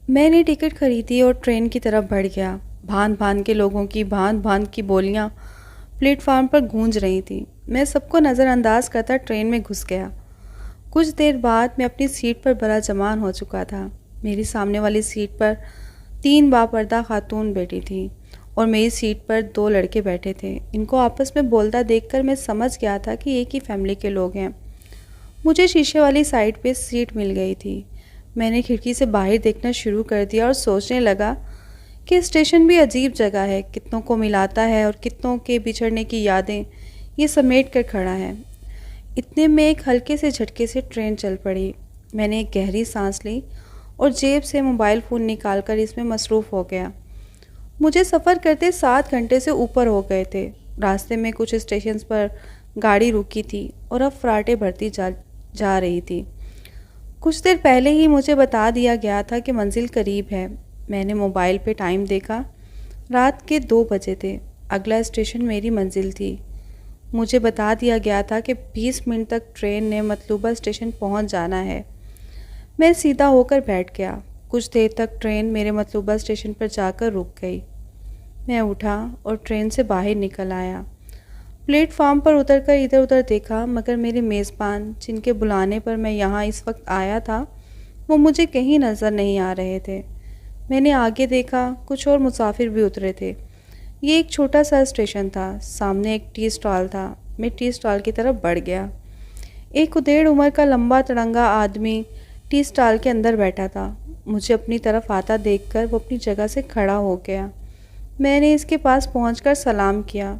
میں نے ٹکٹ خریدی اور ٹرین کی طرف بڑھ گیا۔ بھان بھان کے لوگوں کی بھان بھان کی بولیاں پلیٹ فارم پر گونج رہی تھیں۔ میں سب کو نظر انداز کرتا ٹرین میں گھس گیا۔ کچھ دیر بعد میں اپنی سیٹ پر بڑا جمان ہو چکا تھا۔ میری سامنے والی سیٹ پر 3 باپردہ خاتون بیٹھی تھیں اور میری سیٹ پر 2 لڑکے بیٹھے تھے۔ ان کو آپس میں بولتا دیکھ کر میں سمجھ گیا تھا کہ ایک ہی فیملی کے لوگ ہیں۔ مجھے شیشے والی سائڈ پہ سیٹ مل گئی تھی۔ میں نے کھڑکی سے باہر دیکھنا شروع کر دیا اور سوچنے لگا کہ اسٹیشن بھی عجیب جگہ ہے، کتنوں کو ملاتا ہے اور کتنوں کے بچھڑنے کی یادیں یہ سمیٹ کر کھڑا ہے۔ اتنے میں ایک ہلکے سے جھٹکے سے ٹرین چل پڑی۔ میں نے ایک گہری سانس لی اور جیب سے موبائل فون نکال کر اس میں مصروف ہو گیا۔ مجھے سفر کرتے 7 گھنٹے سے اوپر ہو گئے تھے۔ راستے میں کچھ اسٹیشنز پر گاڑی رکی تھی اور اب فراٹیں بھرتی جا رہی تھی۔ کچھ دیر پہلے ہی مجھے بتا دیا گیا تھا کہ منزل قریب ہے۔ میں نے موبائل پہ ٹائم دیکھا، رات کے 2 بجے تھے۔ اگلا اسٹیشن میری منزل تھی۔ مجھے بتا دیا گیا تھا کہ 20 منٹ تک ٹرین نے مطلوبہ اسٹیشن پہنچ جانا ہے۔ میں سیدھا ہو کر بیٹھ گیا۔ کچھ دیر تک ٹرین میرے مطلوبہ اسٹیشن پر جا کر رک گئی۔ میں اٹھا اور ٹرین سے باہر نکل آیا۔ پلیٹ فارم پر اتر کر ادھر ادھر دیکھا، مگر میرے میزبان جن کے بلانے پر میں یہاں اس وقت آیا تھا وہ مجھے کہیں نظر نہیں آ رہے تھے۔ میں نے آگے دیکھا، کچھ اور مسافر بھی اترے تھے۔ یہ ایک چھوٹا سا اسٹیشن تھا۔ سامنے ایک ٹی اسٹال تھا۔ میں ٹی اسٹال کی طرف بڑھ گیا۔ ایک ادھیڑ عمر کا لمبا تڑنگا آدمی ٹی اسٹال کے اندر بیٹھا تھا۔ مجھے اپنی طرف آتا دیکھ کر وہ اپنی جگہ سے کھڑا ہو گیا۔ میں نے اس کے پاس پہنچ کر سلام کیا،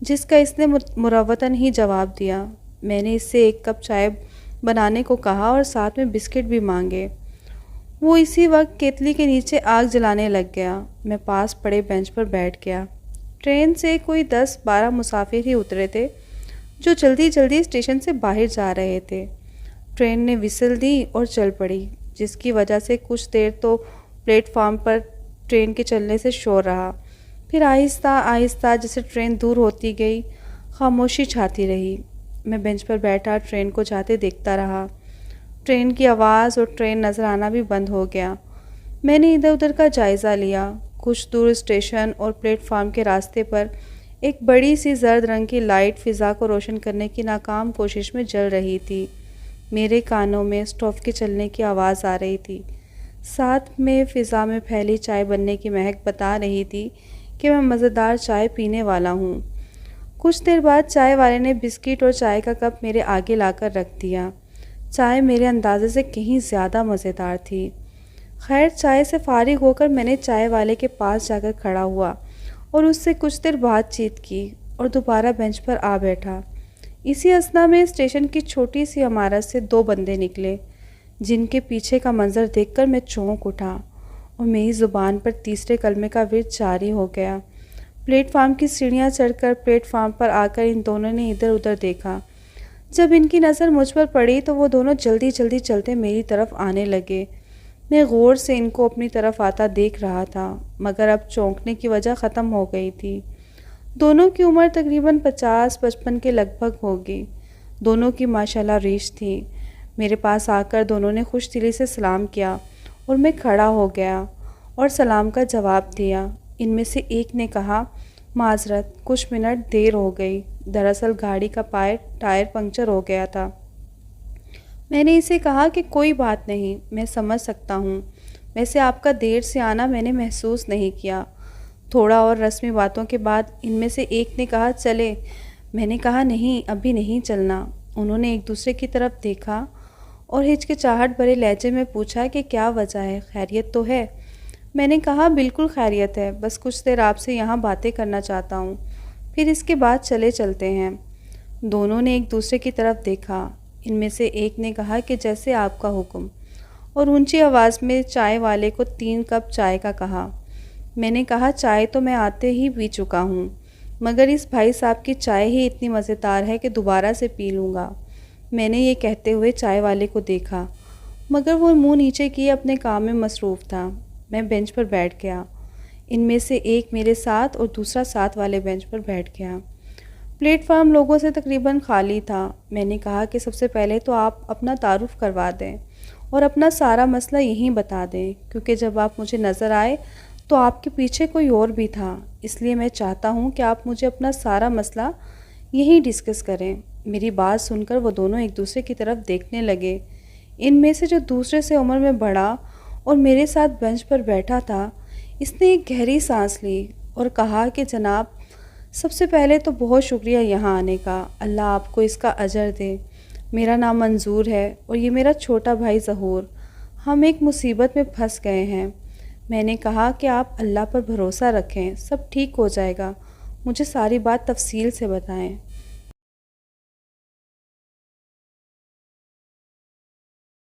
جس کا اس نے مروتاً ہی جواب دیا۔ میں نے اس سے 1 کپ چائے بنانے کو کہا اور ساتھ میں بسکٹ بھی مانگے۔ وہ اسی وقت کیتلی کے نیچے آگ جلانے لگ گیا۔ میں پاس پڑے بینچ پر بیٹھ گیا۔ ٹرین سے کوئی 10-12 مسافر ہی اترے تھے جو جلدی جلدی اسٹیشن سے باہر جا رہے تھے۔ ٹرین نے وسل دی اور چل پڑی، جس کی وجہ سے کچھ دیر تو پلیٹ فارم پر ٹرین کے چلنے سے شور رہا۔ پھر آہستہ آہستہ جیسے ٹرین دور ہوتی گئی، خاموشی چھاتی رہی۔ میں بینچ پر بیٹھا ٹرین کو جاتے دیکھتا رہا۔ ٹرین کی آواز اور ٹرین نظر آنا بھی بند ہو گیا۔ میں نے ادھر ادھر کا جائزہ لیا۔ کچھ دور اسٹیشن اور پلیٹ فارم کے راستے پر ایک بڑی سی زرد رنگ کی لائٹ فضا کو روشن کرنے کی ناکام کوشش میں جل رہی تھی۔ میرے کانوں میں اسٹوو کے چلنے کی آواز آ رہی تھی۔ ساتھ میں فضا میں پھیلی چائے بننے کی مہک بتا رہی تھی کہ میں مزیدار چائے پینے والا ہوں۔ کچھ دیر بعد چائے والے نے بسکٹ اور چائے کا کپ میرے آگے لا کر رکھ دیا۔ چائے میرے اندازے سے کہیں زیادہ مزیدار تھی۔ خیر، چائے سے فارغ ہو کر میں نے چائے والے کے پاس جا کر کھڑا ہوا اور اس سے کچھ دیر بات چیت کی اور دوبارہ بینچ پر آ بیٹھا۔ اسی اثنا میں اسٹیشن کی چھوٹی سی عمارت سے 2 بندے نکلے، جن کے پیچھے کا منظر دیکھ کر میں چونک اٹھا اور میری زبان پر تیسرے کلمے کا ورد جاری ہو گیا۔ پلیٹ فارم کی سیڑھیاں چڑھ کر پلیٹ فارم پر آ کر ان دونوں نے ادھر ادھر دیکھا۔ جب ان کی نظر مجھ پر پڑی تو وہ دونوں جلدی جلدی چلتے میری طرف آنے لگے۔ میں غور سے ان کو اپنی طرف آتا دیکھ رہا تھا، مگر اب چونکنے کی وجہ ختم ہو گئی تھی۔ دونوں کی عمر تقریباً 50-55 کے لگ بھگ ہوگی۔ دونوں کی ماشاءاللہ ریش تھی۔ میرے پاس آ کر دونوں نے خوش دلی سے سلام کیا اور میں کھڑا ہو گیا اور سلام کا جواب دیا۔ ان میں سے ایک نے کہا، معذرت، کچھ منٹ دیر ہو گئی، دراصل گاڑی کا ٹائر پنکچر ہو گیا تھا۔ میں نے اسے کہا کہ کوئی بات نہیں، میں سمجھ سکتا ہوں، ویسے آپ کا دیر سے آنا میں نے محسوس نہیں کیا۔ تھوڑا اور رسمی باتوں کے بعد ان میں سے ایک نے کہا، چلے؟ میں نے کہا، نہیں، ابھی نہیں چلنا۔ انہوں نے ایک دوسرے کی طرف دیکھا اور ہچکچاہٹ بھرے لہجے میں پوچھا کہ کیا وجہ ہے، خیریت تو ہے؟ میں نے کہا، بالکل خیریت ہے، بس کچھ دیر آپ سے یہاں باتیں کرنا چاہتا ہوں، پھر اس کے بعد چلتے ہیں۔ دونوں نے ایک دوسرے کی طرف دیکھا۔ ان میں سے ایک نے کہا کہ جیسے آپ کا حکم، اور اونچی آواز میں چائے والے کو 3 کپ چائے کا کہا۔ میں نے کہا، چائے تو میں آتے ہی پی چکا ہوں، مگر اس بھائی صاحب کی چائے ہی اتنی مزیدار ہے کہ دوبارہ سے پی لوں گا۔ میں نے یہ کہتے ہوئے چائے والے کو دیکھا، مگر وہ منہ نیچے کیے اپنے کام میں مصروف تھا۔ میں بینچ پر بیٹھ گیا۔ ان میں سے ایک میرے ساتھ اور دوسرا ساتھ والے بینچ پر بیٹھ گیا۔ پلیٹ فارم لوگوں سے تقریباً خالی تھا۔ میں نے کہا کہ سب سے پہلے تو آپ اپنا تعارف کروا دیں اور اپنا سارا مسئلہ یہیں بتا دیں، کیونکہ جب آپ مجھے نظر آئے تو آپ کے پیچھے کوئی اور بھی تھا، اس لیے میں چاہتا ہوں کہ آپ مجھے اپنا سارا مسئلہ یہیں ڈسکس کریں۔ میری بات سن کر وہ دونوں ایک دوسرے کی طرف دیکھنے لگے۔ ان میں سے جو دوسرے سے عمر میں بڑا اور میرے ساتھ بینچ پر بیٹھا تھا، اس نے ایک گہری سانس لی اور کہا کہ جناب، سب سے پہلے تو بہت شکریہ یہاں آنے کا، اللہ آپ کو اس کا اجر دے۔ میرا نام منظور ہے اور یہ میرا چھوٹا بھائی ظہور۔ ہم ایک مصیبت میں پھنس گئے ہیں۔ میں نے کہا کہ آپ اللہ پر بھروسہ رکھیں، سب ٹھیک ہو جائے گا، مجھے ساری بات تفصیل سے بتائیں۔